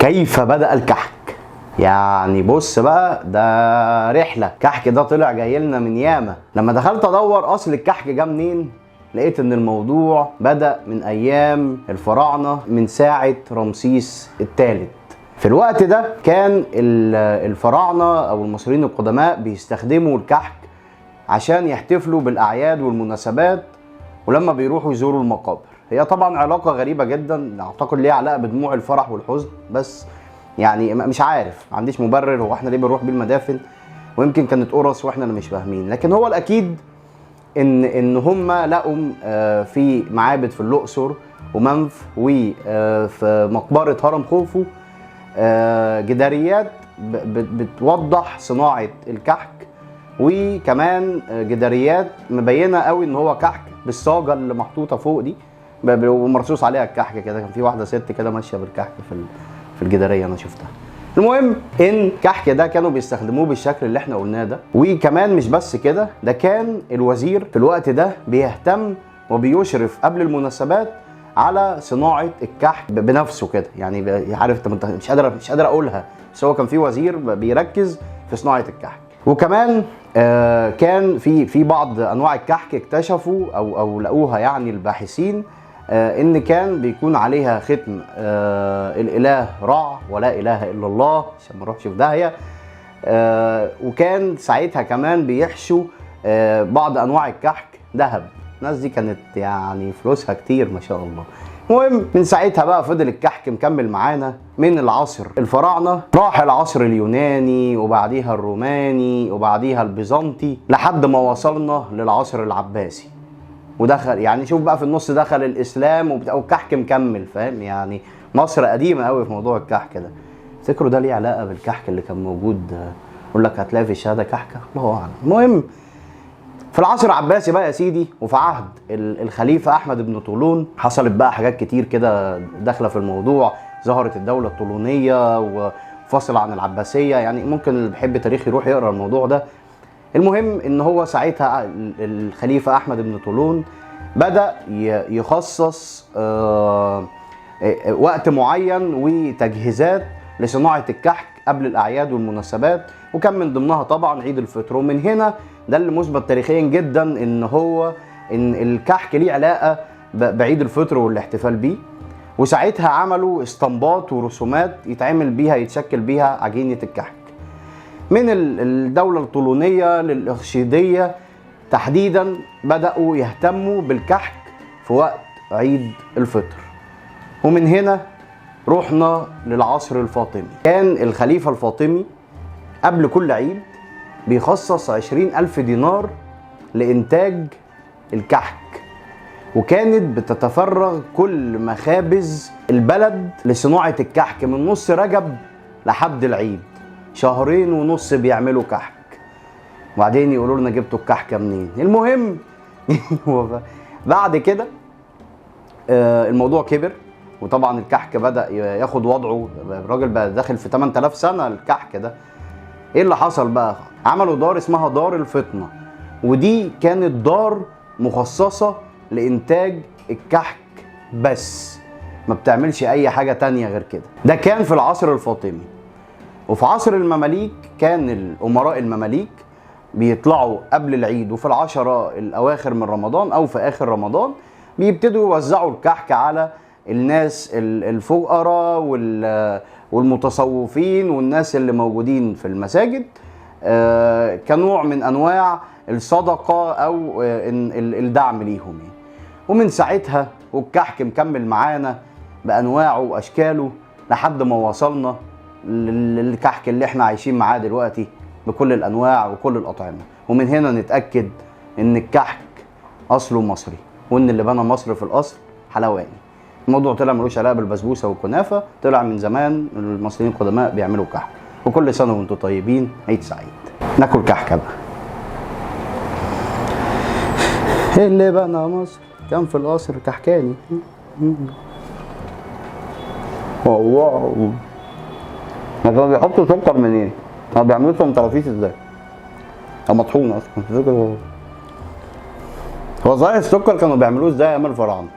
كيف بدأ الكحك؟ يعني بص بقى، ده رحلة. الكحك ده طلع جاي لنا من ياما. لما دخلت ادور اصل الكحك جه منين، لقيت ان الموضوع بدأ من ايام الفراعنة، من ساعة رمسيس الثالث. في الوقت ده كان الفراعنة او المصريين القدماء بيستخدموا الكحك عشان يحتفلوا بالاعياد والمناسبات، ولما بيروحوا يزوروا المقابر. هي طبعا علاقة غريبة جدا، اعتقد ليها علاقة بدموع الفرح والحزن، بس يعني مش عارف، ما عنديش مبرر هو احنا ليه بنروح بيه المدافن، ويمكن كانت قرص واحنا اللي مش فاهمين. لكن هو الاكيد ان هم لقوا في معابد في الاقصر ومنف وفي مقبره هرم خوفو جداريات بتوضح صناعه الكحك، وكمان جداريات مبينه قوي ان هو كحك بالصاجه اللي محطوطه فوق دي ومرصوص عليها الكحك كده. كان في واحده ست كده ماشيه بالكحك في الجداريه انا شفتها. المهم ان الكحك ده كانوا بيستخدموه بالشكل اللي احنا قلناه ده. وكمان مش بس كده، ده كان الوزير في الوقت ده بيهتم وبيشرف قبل المناسبات على صناعه الكحك بنفسه كده. يعني عارف انت مش قادر اقولها، بس هو كان في وزير بيركز في صناعه الكحك. وكمان كان في بعض انواع الكحك اكتشفوا او لقوها يعني الباحثين ان كان بيكون عليها ختم الاله رع ولا اله الا الله عشان ما نروحش في داهيه. وكان ساعتها كمان بيحشوا بعض انواع الكحك ذهب. الناس دي كانت يعني فلوسها كتير ما شاء الله. المهم من ساعتها بقى فضل الكحك مكمل معانا من العصر الفراعنه، راح العصر اليوناني وبعديها الروماني وبعديها البيزنطي لحد ما وصلنا للعصر العباسي. ودخل يعني شوف بقى في النص دخل الاسلام والكحك مكمل، فاهم؟ يعني مصر قديمه قوي في موضوع الكحك ده. تفتكروا ده ليه علاقه بالكحك اللي كان موجود؟ يقول لك هتلاقي في الشهاده كحكه، الله اعلم. المهم في العصر العباسي بقى يا سيدي، وفي عهد الخليفه احمد بن طولون، حصلت بقى حاجات كتير كده داخله في الموضوع. ظهرت الدوله الطولونيه وفصل عن العباسيه، يعني ممكن اللي بيحب تاريخ يروح يقرا الموضوع ده. المهم ان هو ساعتها الخليفه احمد بن طولون بدا يخصص وقت معين وتجهيزات لصناعه الكحك قبل الاعياد والمناسبات، وكان من ضمنها طبعا عيد الفطر. ومن هنا ده اللي مثبت تاريخيا جدا ان الكحك ليه علاقه بعيد الفطر والاحتفال بيه. وساعتها عملوا اسطمبات ورسومات يتشكل بيها عجينه الكحك. من الدولة الطولونية للإخشيدية تحديدا بدأوا يهتموا بالكحك في وقت عيد الفطر. ومن هنا رحنا للعصر الفاطمي. كان الخليفة الفاطمي قبل كل عيد بيخصص 20,000 دينار لإنتاج الكحك، وكانت بتتفرغ كل مخابز البلد لصناعة الكحك من نص رجب لحد العيد. 2.5 بيعملوا كحك، وبعدين يقولوا لنا جبتوا الكحكه منين. المهم بعد كده الموضوع كبر، وطبعا الكحك بدا ياخد وضعه. الراجل بقى داخل في 8000 سنه الكحك ده. ايه اللي حصل بقى؟ عملوا دار اسمها دار الفطنه، ودي كانت دار مخصصه لانتاج الكحك بس، ما بتعملش اي حاجه تانية غير كده. ده كان في العصر الفاطمي. وفي عصر المماليك كان الامراء المماليك بيطلعوا قبل العيد وفي العشرة الاواخر من رمضان او في اخر رمضان بيبتدوا يوزعوا الكحك على الناس الفقراء والمتصوفين والناس اللي موجودين في المساجد كنوع من انواع الصدقة او الدعم ليهم يعني. ومن ساعتها والكحك مكمل معانا بانواعه واشكاله لحد ما وصلنا للكحك اللي احنا عايشين معاه دلوقتي بكل الانواع وكل الاطعمه. ومن هنا نتاكد ان الكحك اصله مصري، وان اللي بنى مصر في الاصل حلواني. الموضوع طلع ملوش علاقه بالبسبوسه والكنافه، طلع من زمان المصريين القدماء بيعملوا كحك. وكل سنه وانتم طيبين، عيد سعيد. ناكل كحكه بقى. اللي بنى مصر كان في الاصل كحكاني. واو، ما كانوا بيحطوا سكر منين؟ كانوا بيعملوا لهم طرافيس ازاي؟ او مطحون اصلا. هو صحيح السكر كانوا بيعملوه ازاي ايام الفراعنه؟